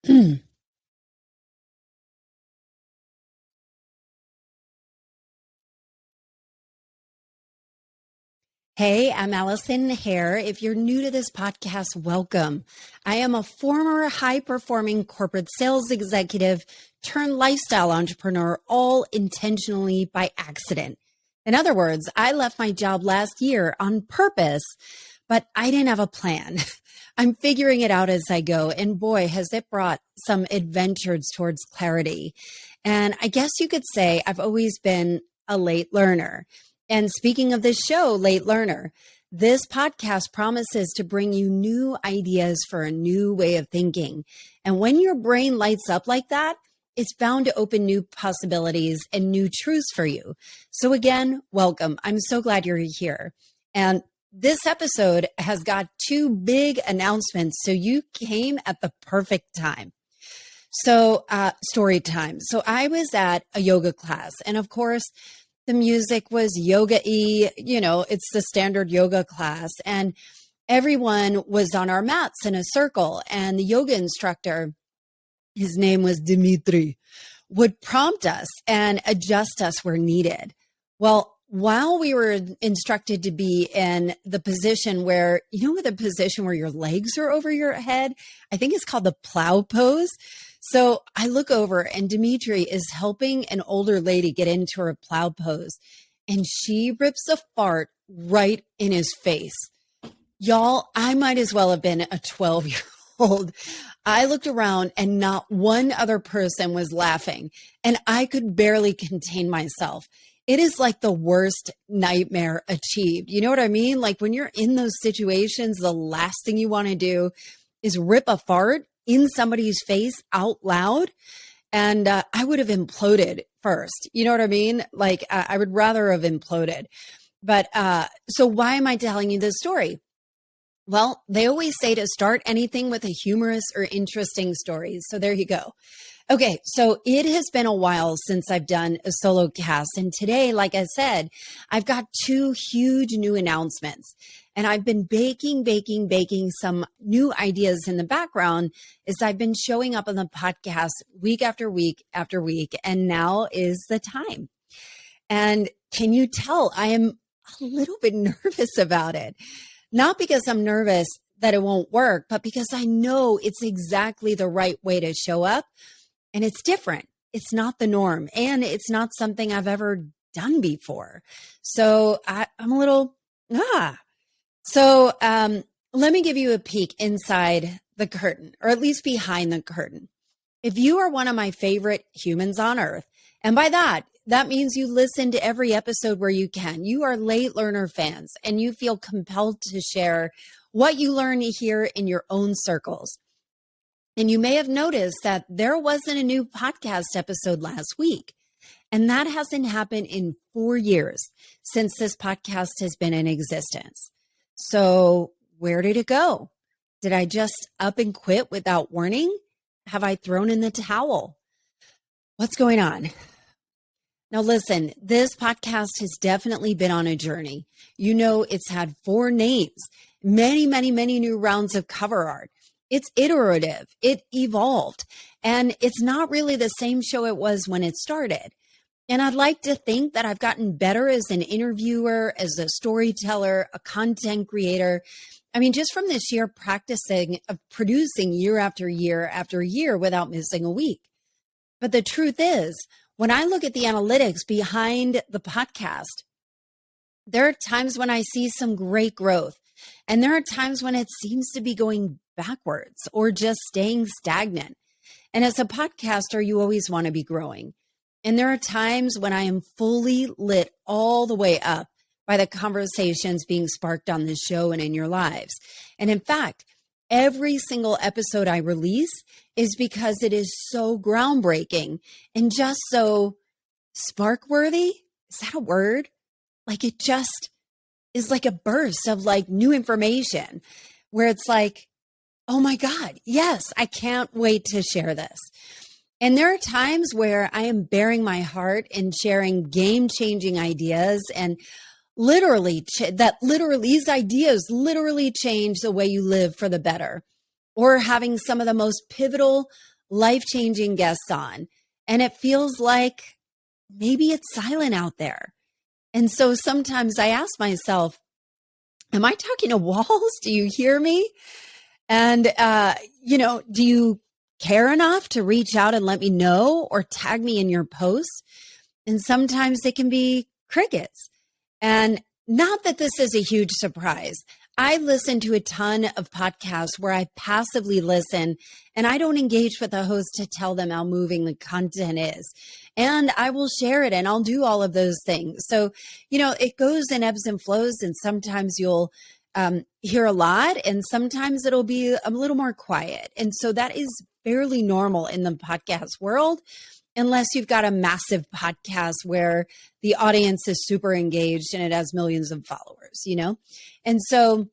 Hey, I'm Allison Hare. If you're new to this podcast, welcome. I am a former high-performing corporate sales executive turned lifestyle entrepreneur, all intentionally by accident. In other words, I left my job last year on purpose, but I didn't have a plan. I'm figuring it out as I go, and boy, has it brought some adventures towards clarity. And I guess you could say I've always been a late learner. And speaking of this show, Late Learner, this podcast promises to bring you new ideas for a new way of thinking. And when your brain lights up like that, it's bound to open new possibilities and new truths for you. So again, welcome. I'm so glad you're here. And this episode has got two big announcements. So you came at the perfect time. So story time. So I was at a yoga class, and of course, the music was yoga-y, it's the standard yoga class. And everyone was on our mats in a circle. And the yoga instructor, his name was Dimitri, would prompt us and adjust us where needed. Well, while we were instructed to be in the position where, the position where your legs are over your head, I think it's called the plow pose. So I look over and Dimitri is helping an older lady get into her plow pose, and she rips a fart right in his face. Y'all, I might as well have been a 12-year-old. I looked around and not one other person was laughing, and I could barely contain myself. It is like the worst nightmare achieved. You know what I mean? Like when you're in those situations, the last thing you want to do is rip a fart in somebody's face out loud. And I would have imploded first. You know what I mean? Like I would rather have imploded. But so why am I telling you this story? Well, they always say to start anything with a humorous or interesting story. So there you go. Okay, so it has been a while since I've done a solo cast. And today, like I said, I've got two huge new announcements. And I've been baking some new ideas in the background as I've been showing up on the podcast week after week after week. And now is the time. And can you tell I am a little bit nervous about it? Not because I'm nervous that it won't work, but because I know it's exactly the right way to show up. And it's different. It's not the norm. And it's not something I've ever done before. So I'm a little, So let me give you a peek inside the curtain, or at least behind the curtain. If you are one of my favorite humans on earth, and by that means you listen to every episode where you can. You are late learner fans, and you feel compelled to share what you learn here in your own circles. And you may have noticed that there wasn't a new podcast episode last week. And that hasn't happened in 4 years since this podcast has been in existence. So where did it go? Did I just up and quit without warning? Have I thrown in the towel? What's going on? Now, listen, this podcast has definitely been on a journey. It's had 4 names, many new rounds of cover art. It's iterative. It evolved. And it's not really the same show it was when it started. And I'd like to think that I've gotten better as an interviewer, as a storyteller, a content creator. I mean, just from the sheer practicing of producing year after year after year without missing a week. But the truth is, when I look at the analytics behind the podcast, there are times when I see some great growth. And there are times when it seems to be going backwards or just staying stagnant. And as a podcaster, you always want to be growing. And there are times when I am fully lit all the way up by the conversations being sparked on this show and in your lives. And in fact, every single episode I release is because it is so groundbreaking and just so spark-worthy. Is that a word? Like it just is like a burst of like new information where it's like, oh my God, yes, I can't wait to share this. And there are times where I am bearing my heart and sharing game-changing ideas and these ideas literally change the way you live for the better. or having some of the most pivotal, life-changing guests on. And it feels like maybe it's silent out there. And so sometimes I ask myself, am I talking to walls? Do you hear me? And, do you care enough to reach out and let me know or tag me in your posts? And sometimes it can be crickets. And not that this is a huge surprise. I listen to a ton of podcasts where I passively listen and I don't engage with the host to tell them how moving the content is. And I will share it and I'll do all of those things. So, it goes in ebbs and flows, and sometimes you'll hear a lot and sometimes it'll be a little more quiet. And so that is fairly normal in the podcast world, unless you've got a massive podcast where the audience is super engaged and it has millions of followers, And so,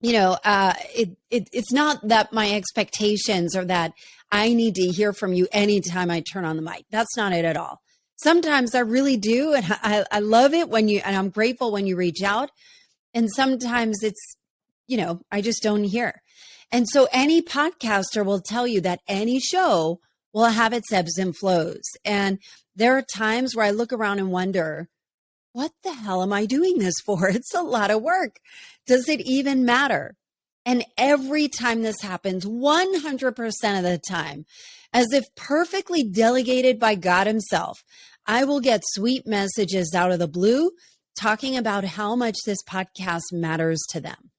it's not that my expectations are that I need to hear from you anytime I turn on the mic. That's not it at all. Sometimes I really do. And I love it and I'm grateful when you reach out. And sometimes it's, I just don't hear. And so any podcaster will tell you that any show will have its ebbs and flows. And there are times where I look around and wonder, what the hell am I doing this for? It's a lot of work. Does it even matter? And every time this happens, 100% of the time, as if perfectly delegated by God himself, I will get sweet messages out of the blue talking about how much this podcast matters to them.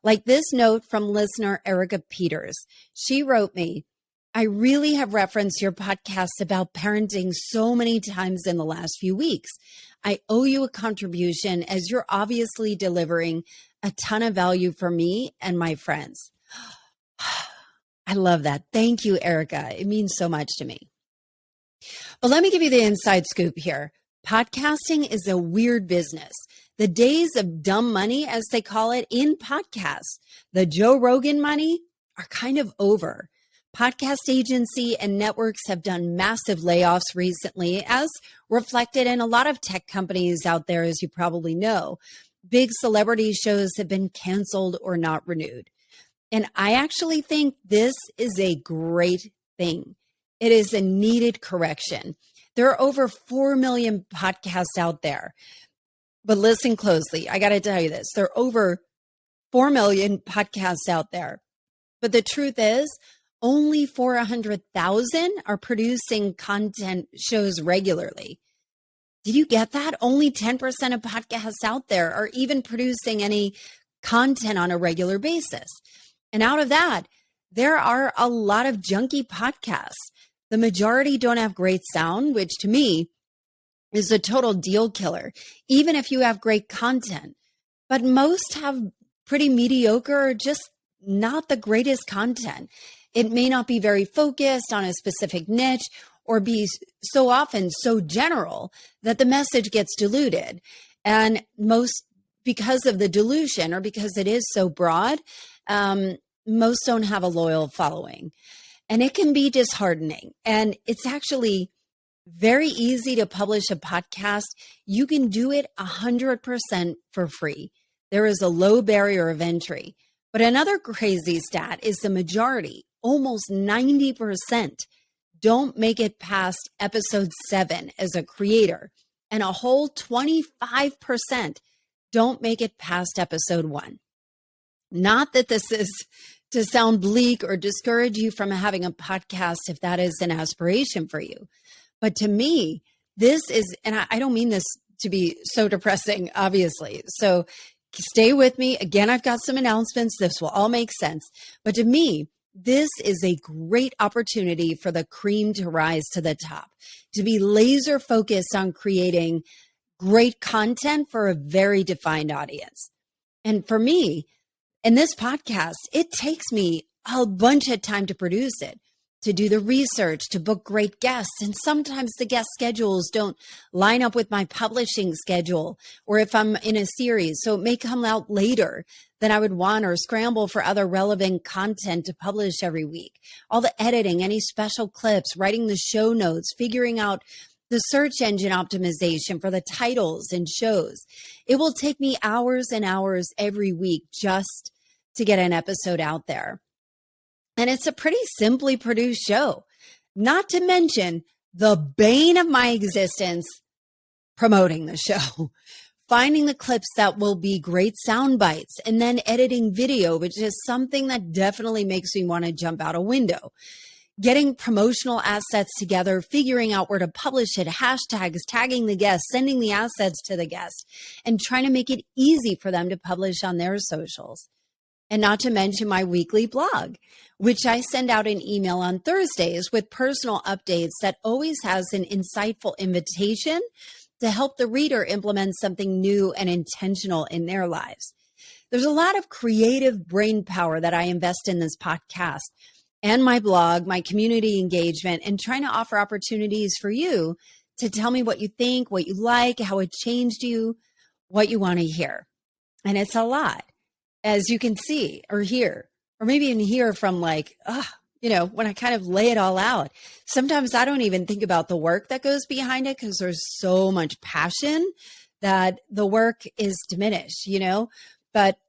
Like this note from listener Erica Peters. She wrote me, I really have referenced your podcast about parenting so many times in the last few weeks. I owe you a contribution as you're obviously delivering a ton of value for me and my friends. I love that. Thank you, Erica. It means so much to me. But let me give you the inside scoop here. Podcasting is a weird business. The days of dumb money, as they call it, in podcasts, the Joe Rogan money, are kind of over. Podcast agency and networks have done massive layoffs recently, as reflected in a lot of tech companies out there, as you probably know. Big celebrity shows have been canceled or not renewed. And I actually think this is a great thing. It is a needed correction. There are over 4 million podcasts out there. But listen closely. I got to tell you this. There are over 4 million podcasts out there. But the truth is, only 400,000 are producing content shows regularly. Did you get that? Only 10% of podcasts out there are even producing any content on a regular basis. And out of that, there are a lot of junky podcasts. The majority don't have great sound, which to me is a total deal killer, even if you have great content. But most have pretty mediocre or just not the greatest content. It may not be very focused on a specific niche or be so often so general that the message gets diluted. And most, because of the dilution or because it is so broad, most don't have a loyal following. And it can be disheartening. And it's actually very easy to publish a podcast. You can do it 100% for free. There is a low barrier of entry. But another crazy stat is the majority, almost 90%, don't make it past episode 7 as a creator. And a whole 25% don't make it past episode 1. Not that this is to sound bleak or discourage you from having a podcast if that is an aspiration for you. But to me, this is, and I don't mean this to be so depressing, obviously. So stay with me. Again, I've got some announcements. This will all make sense. But to me, this is a great opportunity for the cream to rise to the top, to be laser focused on creating great content for a very defined audience. And for me, in this podcast, it takes me a bunch of time to produce it, to do the research, to book great guests. And sometimes the guest schedules don't line up with my publishing schedule, or if I'm in a series, so it may come out later than I would want, or scramble for other relevant content to publish every week. All the editing, any special clips, writing the show notes, figuring out the search engine optimization for the titles and shows. It will take me hours and hours every week just to get an episode out there. And it's a pretty simply produced show, not to mention the bane of my existence, promoting the show, finding the clips that will be great sound bites, and then editing video, which is something that definitely makes me want to jump out a window. Getting promotional assets together, figuring out where to publish it, hashtags, tagging the guests, sending the assets to the guest, and trying to make it easy for them to publish on their socials. And not to mention my weekly blog, which I send out an email on Thursdays with personal updates that always has an insightful invitation to help the reader implement something new and intentional in their lives. There's a lot of creative brain power that I invest in this podcast and my blog, my community engagement, and trying to offer opportunities for you to tell me what you think, what you like, how it changed you, what you want to hear. And it's a lot, as you can see or hear, or maybe even hear from when I kind of lay it all out. Sometimes I don't even think about the work that goes behind it because there's so much passion that the work is diminished, but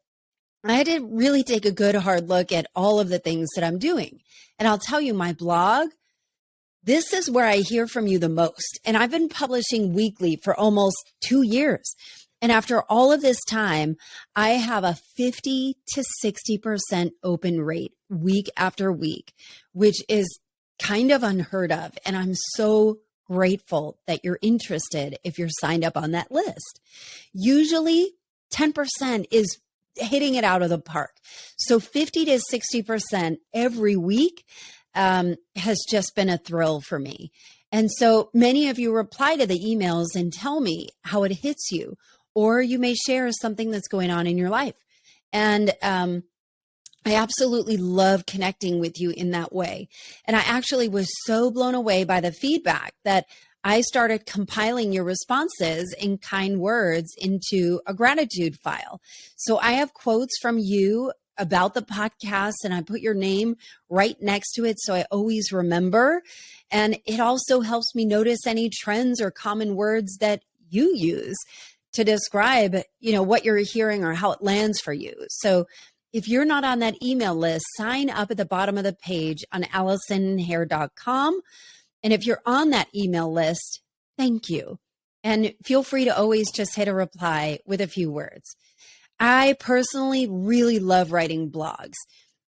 I had to really take a good hard look at all of the things that I'm doing. And I'll tell you, my blog, this is where I hear from you the most. And I've been publishing weekly for almost 2 years. And after all of this time, I have a 50 to 60% open rate week after week, which is kind of unheard of. And I'm so grateful that you're interested if you're signed up on that list. Usually 10% is hitting it out of the park. So 50 to 60% every week has just been a thrill for me. And so many of you reply to the emails and tell me how it hits you, or you may share something that's going on in your life. And I absolutely love connecting with you in that way. And I actually was so blown away by the feedback that I started compiling your responses in kind words into a gratitude file. So I have quotes from you about the podcast, and I put your name right next to it so I always remember. And it also helps me notice any trends or common words that you use to describe, what you're hearing or how it lands for you. So if you're not on that email list, sign up at the bottom of the page on AllisonHare.com. And if you're on that email list, thank you. And feel free to always just hit a reply with a few words. I personally really love writing blogs.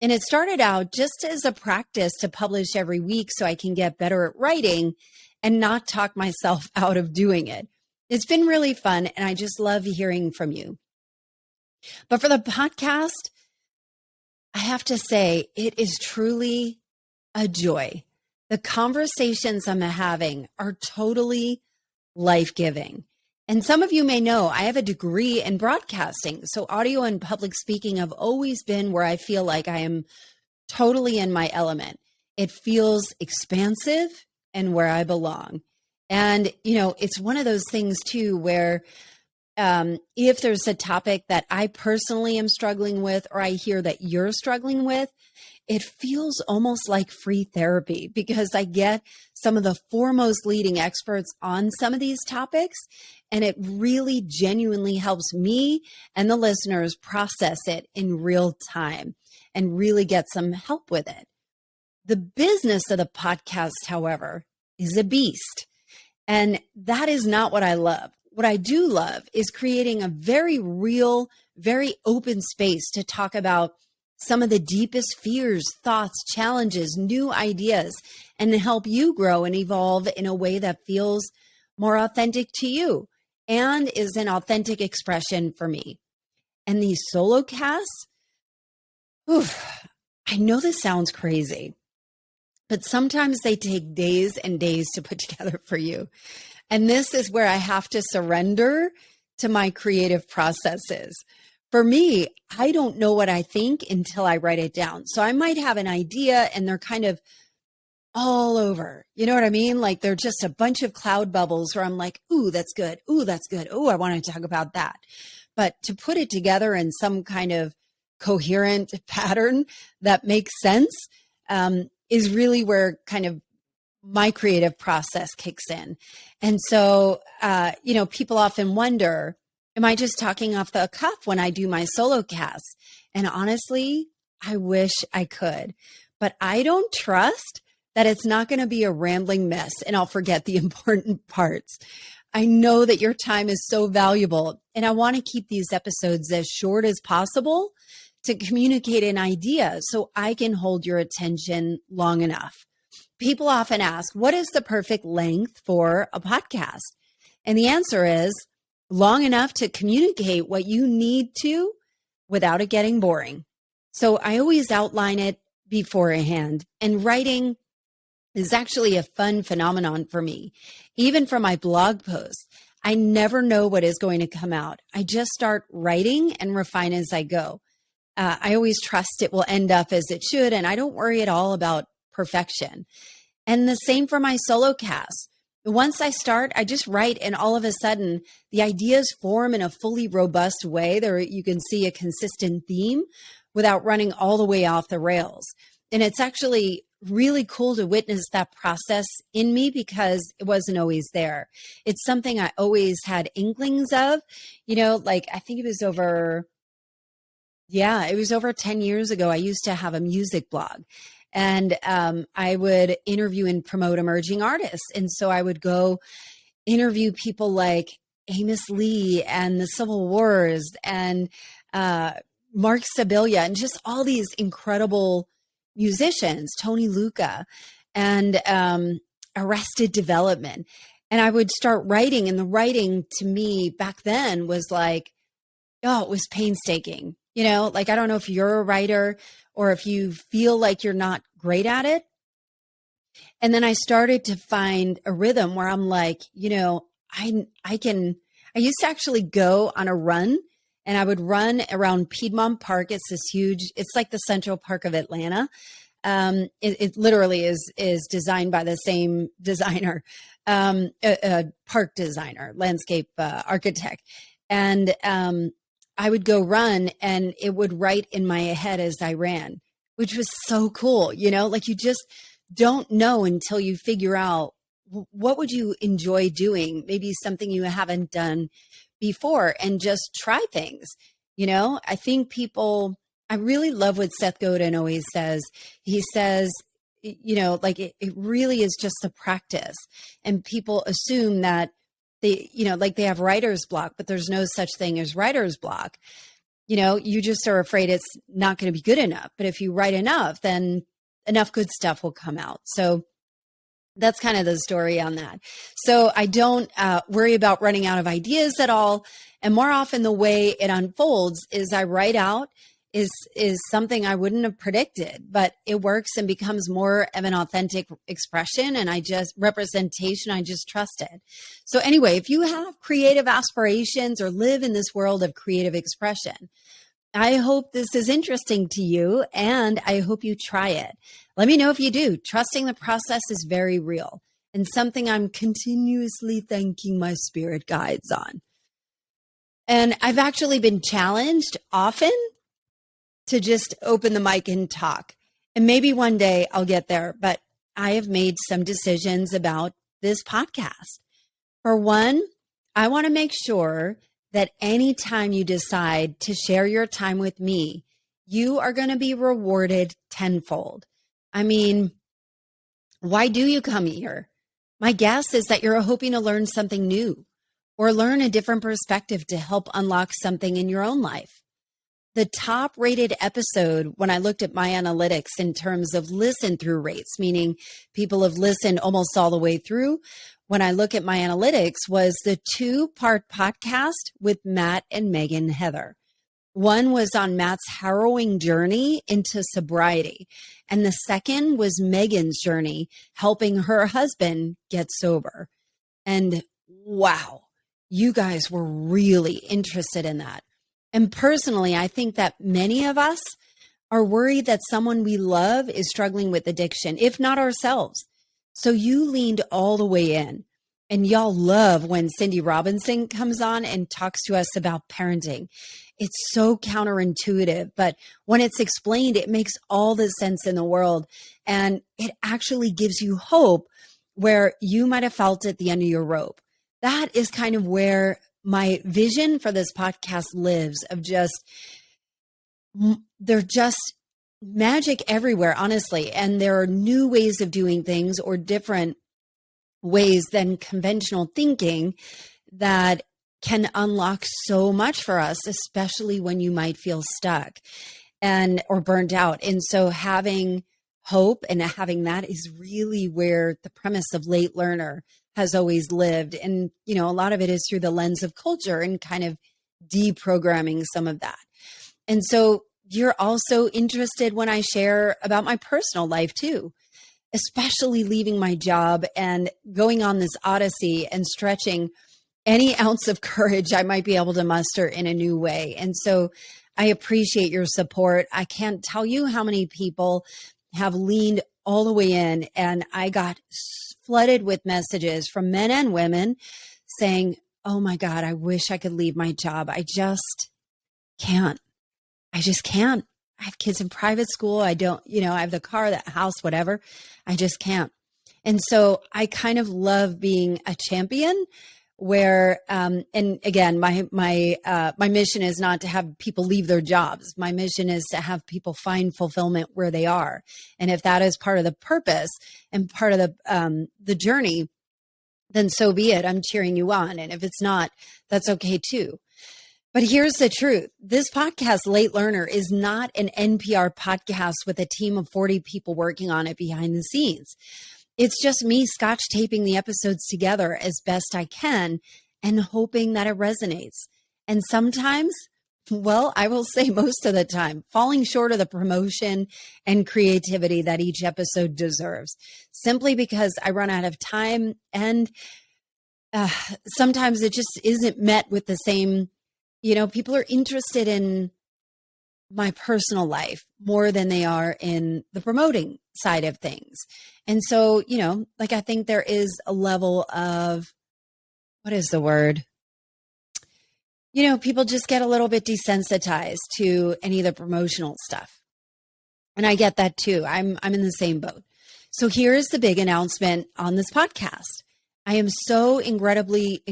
And it started out just as a practice to publish every week so I can get better at writing and not talk myself out of doing it. It's been really fun, and I just love hearing from you. But for the podcast, I have to say it is truly a joy. The conversations I'm having are totally life-giving. And some of you may know I have a degree in broadcasting. So audio and public speaking have always been where I feel like I am totally in my element. It feels expansive and where I belong. And, it's one of those things too, where if there's a topic that I personally am struggling with, or I hear that you're struggling with, it feels almost like free therapy because I get some of the foremost leading experts on some of these topics, and it really genuinely helps me and the listeners process it in real time and really get some help with it. The business of the podcast, however, is a beast, and that is not what I love. What I do love is creating a very real, very open space to talk about some of the deepest fears, thoughts, challenges, new ideas, and to help you grow and evolve in a way that feels more authentic to you and is an authentic expression for me. And these solo casts, I know this sounds crazy, but sometimes they take days and days to put together for you. And this is where I have to surrender to my creative processes. For me, I don't know what I think until I write it down. So I might have an idea and they're kind of all over. You know what I mean? Like they're just a bunch of cloud bubbles where I'm like, ooh, that's good. Ooh, that's good. Ooh, I want to talk about that. But to put it together in some kind of coherent pattern that makes sense is really where kind of my creative process kicks in. And so, people often wonder, am I just talking off the cuff when I do my solo casts? And honestly, I wish I could. but I don't trust that it's not going to be a rambling mess and I'll forget the important parts. I know that your time is so valuable, and I want to keep these episodes as short as possible to communicate an idea so I can hold your attention long enough. People often ask, what is the perfect length for a podcast? And the answer is long enough to communicate what you need to without it getting boring. So I always outline it beforehand, and writing is actually a fun phenomenon for me. Even for my blog posts, I never know what is going to come out. I just start writing and refine as I go. I always trust it will end up as it should, and I don't worry at all about perfection. And the same for my solo cast. Once I start, I just write, and all of a sudden, the ideas form in a fully robust way. There, you can see a consistent theme without running all the way off the rails. And it's actually really cool to witness that process in me because it wasn't always there. It's something I always had inklings of, like I think it was over 10 years ago. I used to have a music blog, and I would interview and promote emerging artists. And so I would go interview people like Amos Lee and the Civil Wars and Mark Sibilia and just all these incredible musicians, Tony Luca, and Arrested Development. And I would start writing, and the writing to me back then was like, it was painstaking. Like, I don't know if you're a writer or if you feel like you're not great at it. And then I started to find a rhythm where I'm like, I used to actually go on a run, and I would run around Piedmont Park. It's this huge, it's like the Central Park of Atlanta. It literally is designed by the same designer, a park designer, landscape architect. And I would go run, and it would write in my head as I ran, which was so cool. Like, you just don't know until you figure out what would you enjoy doing, maybe something you haven't done before, and just try things. I think I really love what Seth Godin always says. He says, like it really is just a practice, and people assume that like they have writer's block, but there's no such thing as writer's block. You just are afraid it's not going to be good enough. But if you write enough, then enough good stuff will come out. So that's kind of the story on that. So I don't worry about running out of ideas at all. And more often the way it unfolds is I write out is something I wouldn't have predicted, but it works and becomes more of an authentic expression and representation. I just trust it. So anyway, if you have creative aspirations or live in this world of creative expression, I hope this is interesting to you, and I hope you try it. Let me know if you do. Trusting the process is very real and something I'm continuously thanking my spirit guides on. And I've actually been challenged often to just open the mic and talk. And maybe one day I'll get there, but I have made some decisions about this podcast. For one, I want to make sure that anytime you decide to share your time with me, you are going to be rewarded tenfold. I mean, why do you come here? My guess is that you're hoping to learn something new or learn a different perspective to help unlock something in your own life. The top rated episode, when I looked at my analytics in terms of listen through rates, meaning people have listened almost all the way through, when I look at my analytics, was the 2-part podcast with Matt and Megan Heather. One was on Matt's harrowing journey into sobriety, and the second was Megan's journey helping her husband get sober. And wow, you guys were really interested in that. And personally, I think that many of us are worried that someone we love is struggling with addiction, if not ourselves. So you leaned all the way in. And y'all love when Cindy Robinson comes on and talks to us about parenting. It's so counterintuitive, but when it's explained, it makes all the sense in the world. And it actually gives you hope where you might have felt at the end of your rope. That is kind of where my vision for this podcast lives, of just, they're just magic everywhere, honestly. And there are new ways of doing things or different ways than conventional thinking that can unlock so much for us, especially when you might feel stuck and or burned out. And so having hope and having that is really where the premise of late learner has always lived. And, you know, a lot of it is through the lens of culture and kind of deprogramming some of that. And so you're also interested when I share about my personal life too, especially leaving my job and going on this odyssey and stretching any ounce of courage I might be able to muster in a new way. And so I appreciate your support. I can't tell you how many people have leaned all the way in, and I got flooded with messages from men and women saying, oh my God, I wish I could leave my job. I just can't. I just can't. I have kids in private school. I don't, you know, I have the car, the house, whatever. I just can't. And so I kind of love being a champion where, and again, my mission is not to have people leave their jobs. My mission is to have people find fulfillment where they are. And if that is part of the purpose and part of the journey, then so be it. I'm cheering you on. And if it's not, that's okay too. But here's the truth. This podcast, Late Learner, is not an NPR podcast with a team of 40 people working on it behind the scenes. It's just me scotch taping the episodes together as best I can and hoping that it resonates. And sometimes, well, I will say most of the time, falling short of the promotion and creativity that each episode deserves, simply because I run out of time and sometimes it just isn't met with the same. You know, people are interested in my personal life more than they are in the promoting side of things. And so, you know, like I think there is a level of, what is the word? You know, people just get a little bit desensitized to any of the promotional stuff. And I get that too. I'm in the same boat. So here's the big announcement on this podcast. I am so incredibly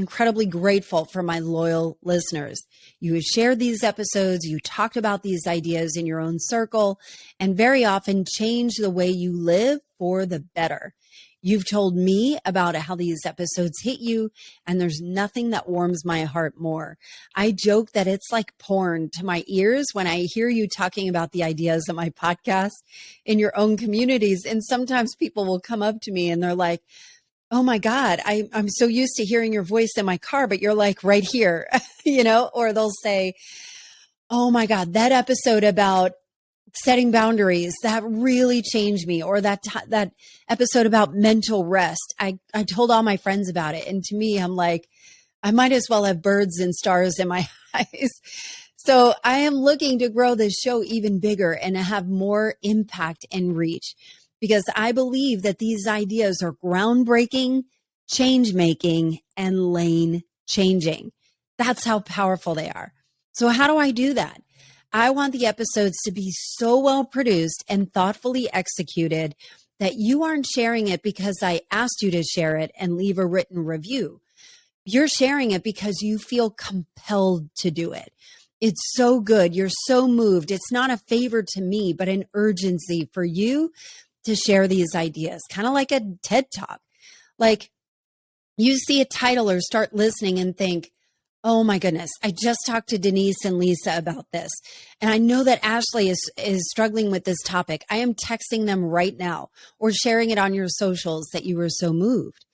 grateful for my loyal listeners. You have shared these episodes, you talked about these ideas in your own circle, and very often change the way you live for the better. You've told me about how these episodes hit you, and there's nothing that warms my heart more. I joke that it's like porn to my ears when I hear you talking about the ideas of my podcast in your own communities. And sometimes people will come up to me and they're like, oh my God, I'm so used to hearing your voice in my car, but you're like right here, you know, or they'll say, oh my God, that episode about setting boundaries, that really changed me. Or that episode about mental rest. I told all my friends about it. And to me, I'm like, I might as well have birds and stars in my eyes. So I am looking to grow this show even bigger and have more impact and reach, because I believe that these ideas are groundbreaking, change-making, and lane-changing. That's how powerful they are. So how do I do that? I want the episodes to be so well produced and thoughtfully executed that you aren't sharing it because I asked you to share it and leave a written review. You're sharing it because you feel compelled to do it. It's so good. You're so moved. It's not a favor to me, but an urgency for you to share these ideas, kind of like a TED Talk. Like you see a title or start listening and think, oh my goodness, I just talked to Denise and Lisa about this. And I know that Ashley is struggling with this topic. I am texting them right now or sharing it on your socials that you were so moved.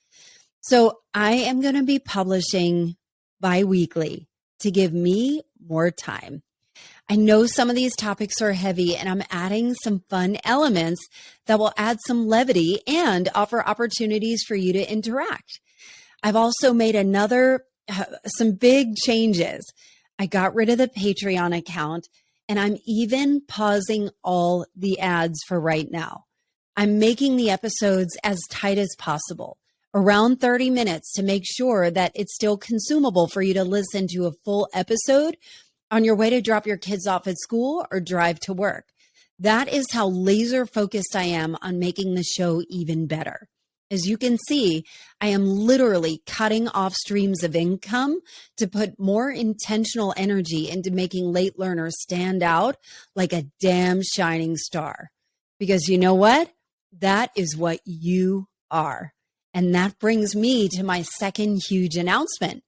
So I am going to be publishing bi-weekly to give me more time. I know some of these topics are heavy, and I'm adding some fun elements that will add some levity and offer opportunities for you to interact. I've also made some big changes. I got rid of the Patreon account, and I'm even pausing all the ads for right now. I'm making the episodes as tight as possible, around 30 minutes, to make sure that it's still consumable for you to listen to a full episode on your way to drop your kids off at school or drive to work. That is how laser focused I am on making the show even better. As you can see, I am literally cutting off streams of income to put more intentional energy into making late learners stand out like a damn shining star. Because you know what? That is what you are. And that brings me to my second huge announcement.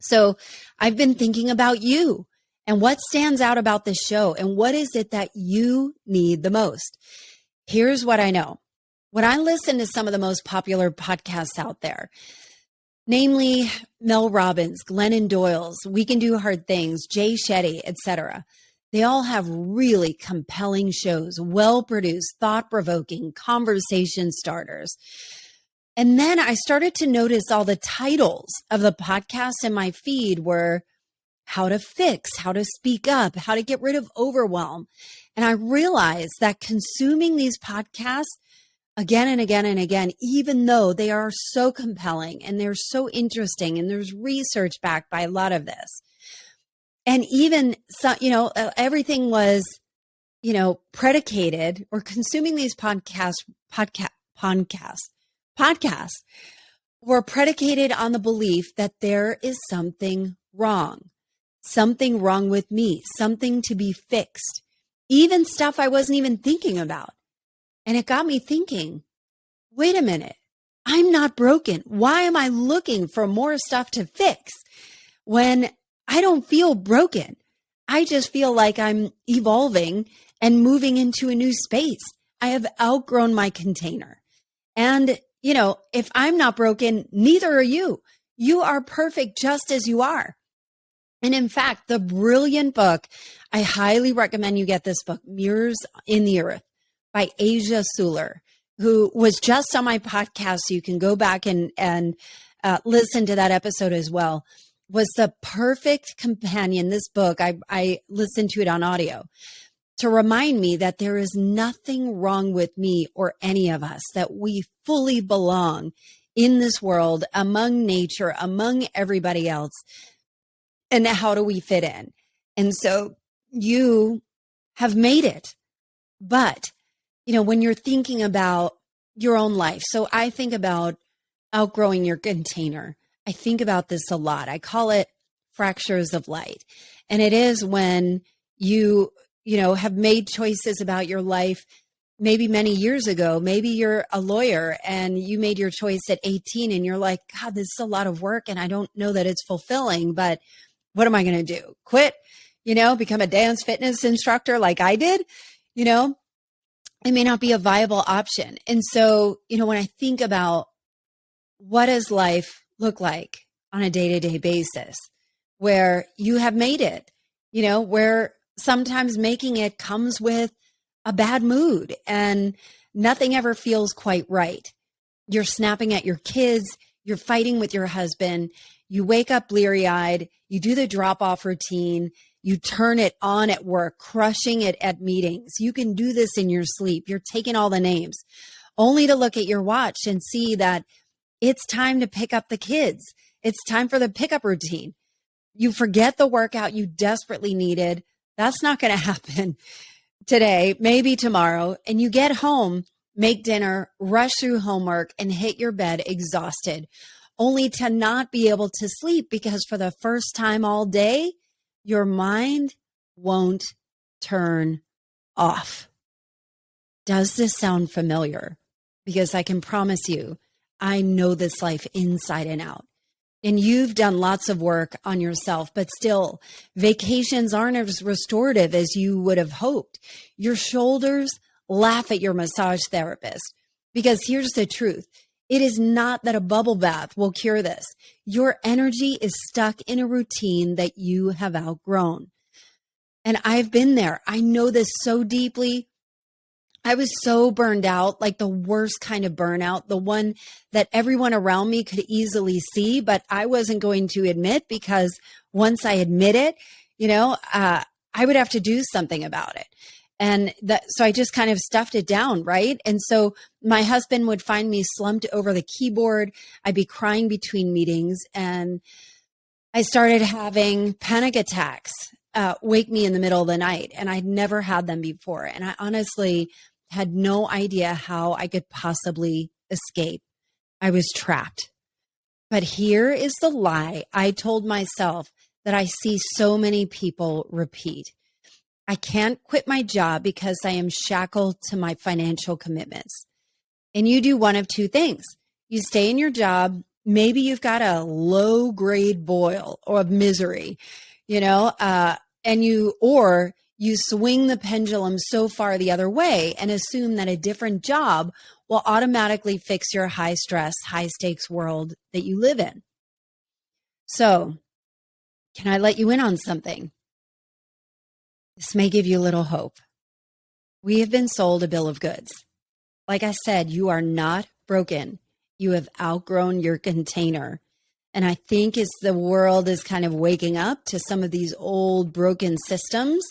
So I've been thinking about you and what stands out about this show and what is it that you need the most. Here's what I know. When I listen to some of the most popular podcasts out there, namely Mel Robbins, Glennon Doyle's, We Can Do Hard Things, Jay Shetty, etc., they all have really compelling shows, well-produced, thought-provoking, conversation starters. And then I started to notice all the titles of the podcasts in my feed were how to fix, how to speak up, how to get rid of overwhelm. And I realized that consuming these podcasts again and again and again, even though they are so compelling and they're so interesting and there's research backed by a lot of this. And even, so, everything was, predicated or consuming these podcasts were predicated on the belief that there is something wrong with me, something to be fixed, even stuff I wasn't even thinking about. And it got me thinking, wait a minute, I'm not broken. Why am I looking for more stuff to fix when I don't feel broken? I just feel like I'm evolving and moving into a new space. I have outgrown my container. And, if I'm not broken, neither are you. You are perfect just as you are. And in fact, the brilliant book, I highly recommend you get this book, Mirrors in the Earth, by Asia Suler, who was just on my podcast. So you can go back and listen to that episode as well, was the perfect companion. This book, I listened to it on audio to remind me that there is nothing wrong with me or any of us, that we fully belong in this world, among nature, among everybody else. And how do we fit in? And so you have made it. But when you're thinking about your own life, so I think about outgrowing your container. I think about this a lot. I call it fractures of light. And it is when you have made choices about your life, maybe many years ago. Maybe you're a lawyer and you made your choice at 18 and you're like, God, this is a lot of work and I don't know that it's fulfilling, but what am I going to do? Quit, become a dance fitness instructor like I did, it may not be a viable option. And so, when I think about what does life look like on a day-to-day basis where you have made it, where sometimes making it comes with a bad mood and nothing ever feels quite right. You're snapping at your kids, you're fighting with your husband, you wake up bleary-eyed, you do the drop-off routine, you turn it on at work, crushing it at meetings. You can do this in your sleep. You're taking all the names, only to look at your watch and see that it's time to pick up the kids. It's time for the pickup routine. You forget the workout you desperately needed. That's not going to happen today, maybe tomorrow. And you get home, make dinner, rush through homework, and hit your bed exhausted, only to not be able to sleep because for the first time all day, your mind won't turn off. Does this sound familiar? Because I can promise you, I know this life inside and out. And you've done lots of work on yourself, but still, vacations aren't as restorative as you would have hoped. Your shoulders laugh at your massage therapist because here's the truth. It is not that a bubble bath will cure this. Your energy is stuck in a routine that you have outgrown. And I've been there. I know this so deeply. I was so burned out, like the worst kind of burnout, the one that everyone around me could easily see, but I wasn't going to admit because once I admit it, I would have to do something about it. And so I just kind of stuffed it down, right? And so my husband would find me slumped over the keyboard. I'd be crying between meetings and I started having panic attacks, wake me in the middle of the night. And I'd never had them before. And I honestly had no idea how I could possibly escape. I was trapped. But here is the lie I told myself that I see so many people repeat. I can't quit my job because I am shackled to my financial commitments. And you do one of two things. You stay in your job. Maybe you've got a low grade boil or of misery, or you swing the pendulum so far the other way and assume that a different job will automatically fix your high stress, high stakes world that you live in. So, can I let you in on something? This may give you a little hope. We have been sold a bill of goods. Like I said, you are not broken. You have outgrown your container. And I think as the world is kind of waking up to some of these old broken systems,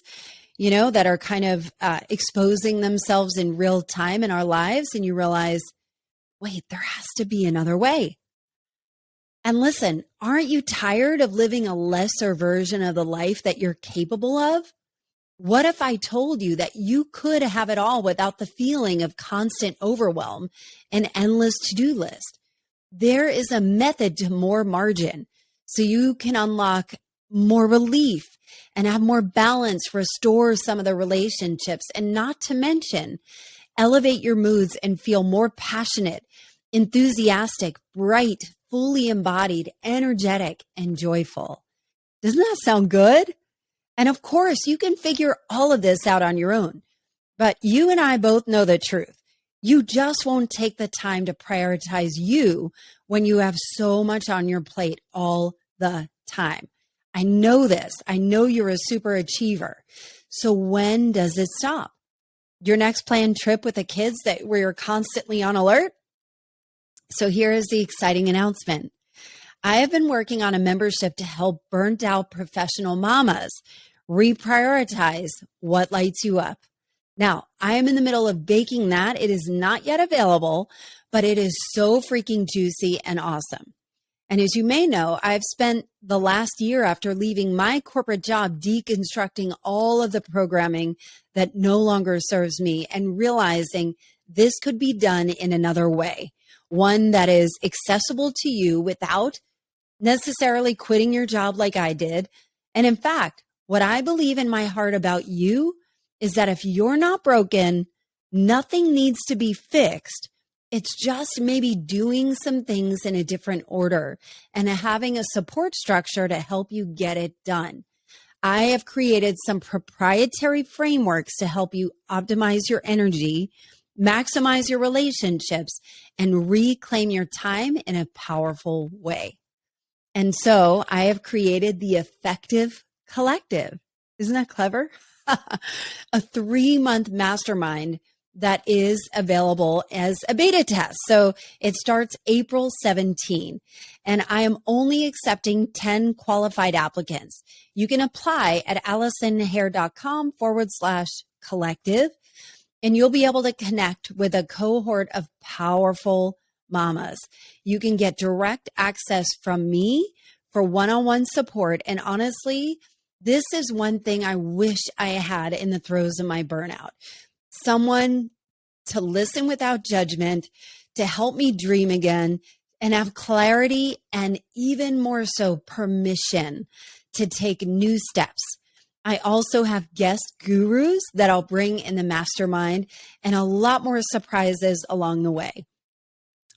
that are kind of exposing themselves in real time in our lives, and you realize, wait, there has to be another way. And listen, aren't you tired of living a lesser version of the life that you're capable of? What if I told you that you could have it all without the feeling of constant overwhelm and endless to-do list? There is a method to more margin so you can unlock more relief and have more balance, restore some of the relationships, and not to mention elevate your moods and feel more passionate, enthusiastic, bright, fully embodied, energetic, and joyful. Doesn't that sound good? And of course, you can figure all of this out on your own. But you and I both know the truth. You just won't take the time to prioritize you when you have so much on your plate all the time. I know this. I know you're a super achiever. So when does it stop? Your next planned trip with the kids where you're constantly on alert? So here is the exciting announcement. I have been working on a membership to help burnt out professional mamas reprioritize what lights you up. Now, I am in the middle of baking that. It is not yet available, but it is so freaking juicy and awesome. And as you may know, I've spent the last year after leaving my corporate job deconstructing all of the programming that no longer serves me and realizing this could be done in another way, one that is accessible to you without necessarily quitting your job like I did. And in fact, what I believe in my heart about you is that if you're not broken, nothing needs to be fixed. It's just maybe doing some things in a different order and having a support structure to help you get it done. I have created some proprietary frameworks to help you optimize your energy, maximize your relationships, and reclaim your time in a powerful way. And so I have created the Effective Collective. Isn't that clever? A 3-month mastermind that is available as a beta test. So it starts April 17, and I am only accepting 10 qualified applicants. You can apply at AllisonHare.com/collective, and you'll be able to connect with a cohort of powerful mamas. You can get direct access from me for one-on-one support. And honestly, this is one thing I wish I had in the throes of my burnout. Someone to listen without judgment, to help me dream again and have clarity, and even more so permission to take new steps. I also have guest gurus that I'll bring in the mastermind and a lot more surprises along the way.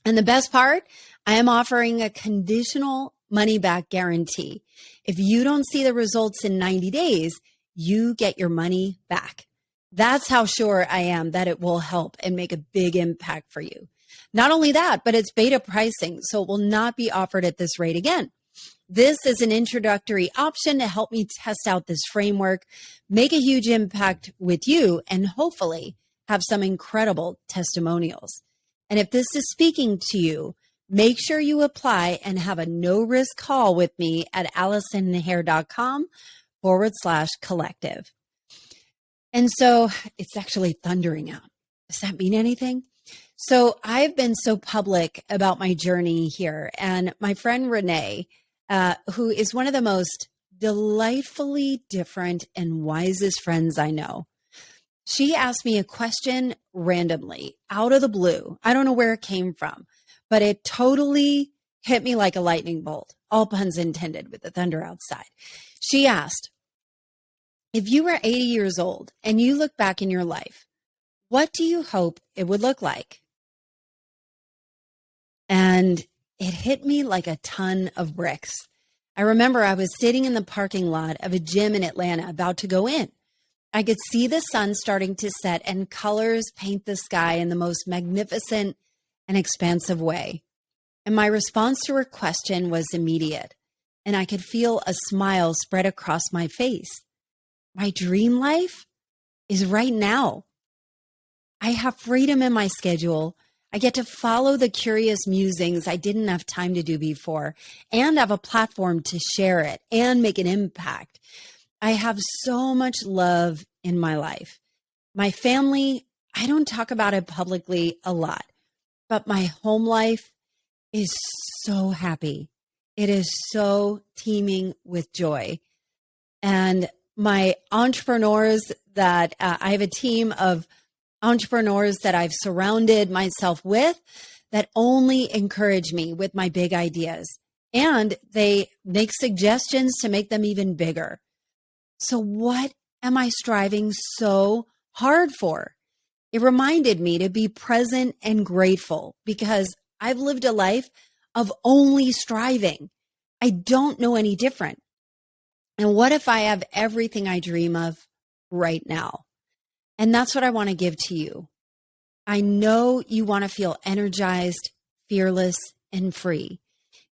And the best part, I am offering a conditional money back guarantee. If you don't see the results in 90 days, you get your money back. That's how sure I am that it will help and make a big impact for you. Not only that, but it's beta pricing, so it will not be offered at this rate again. This is an introductory option to help me test out this framework, make a huge impact with you, and hopefully have some incredible testimonials. And if this is speaking to you, make sure you apply and have a no-risk call with me at AllisonHare.com/collective. And so it's actually thundering out. Does that mean anything? So I've been so public about my journey here. And my friend Renee, who is one of the most delightfully different and wisest friends I know, She asked me a question randomly out of the blue. I don't know where it came from, but it totally hit me like a lightning bolt. All puns intended with the thunder outside. She asked, if you were 80 years old and you look back in your life, what do you hope it would look like? And it hit me like a ton of bricks. I remember I was sitting in the parking lot of a gym in Atlanta about to go in. I could see the sun starting to set and colors paint the sky in the most magnificent and expansive way. And my response to her question was immediate, and I could feel a smile spread across my face. My dream life is right now. I have freedom in my schedule. I get to follow the curious musings I didn't have time to do before and have a platform to share it and make an impact. I have so much love in my life. My family, I don't talk about it publicly a lot, but my home life is so happy. It is so teeming with joy. And my entrepreneurs that I have a team of entrepreneurs that I've surrounded myself with that only encourage me with my big ideas. And they make suggestions to make them even bigger. So what am I striving so hard for? It reminded me to be present and grateful because I've lived a life of only striving. I don't know any different. And what if I have everything I dream of right now? And that's what I want to give to you. I know you want to feel energized, fearless, and free.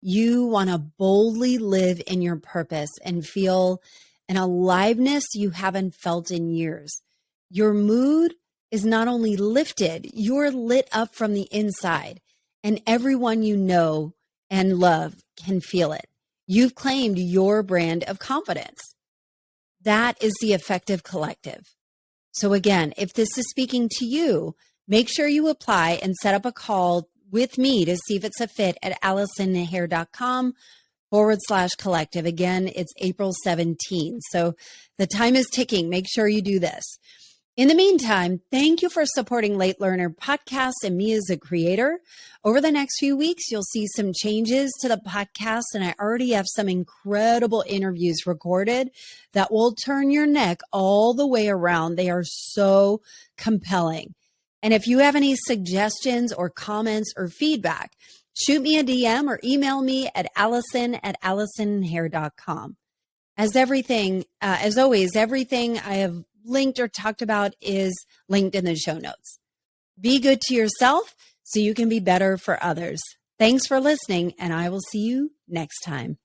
You want to boldly live in your purpose and feel an aliveness you haven't felt in years. Your mood is not only lifted, you're lit up from the inside, and everyone you know and love can feel it. You've claimed your brand of confidence. That is the Effective Collective. So again, if this is speaking to you, make sure you apply and set up a call with me to see if it's a fit at AllisonHare.com/collective. Again, it's April 17th. So the time is ticking. Make sure you do this. In the meantime, thank you for supporting Late Learner Podcast and me as a creator. Over the next few weeks, you'll see some changes to the podcast, and I already have some incredible interviews recorded that will turn your neck all the way around. They are so compelling. And if you have any suggestions or comments or feedback, shoot me a DM or email me at allison@AllisonHare.com. As always, everything I have linked or talked about is linked in the show notes. Be good to yourself so you can be better for others. Thanks for listening, and I will see you next time.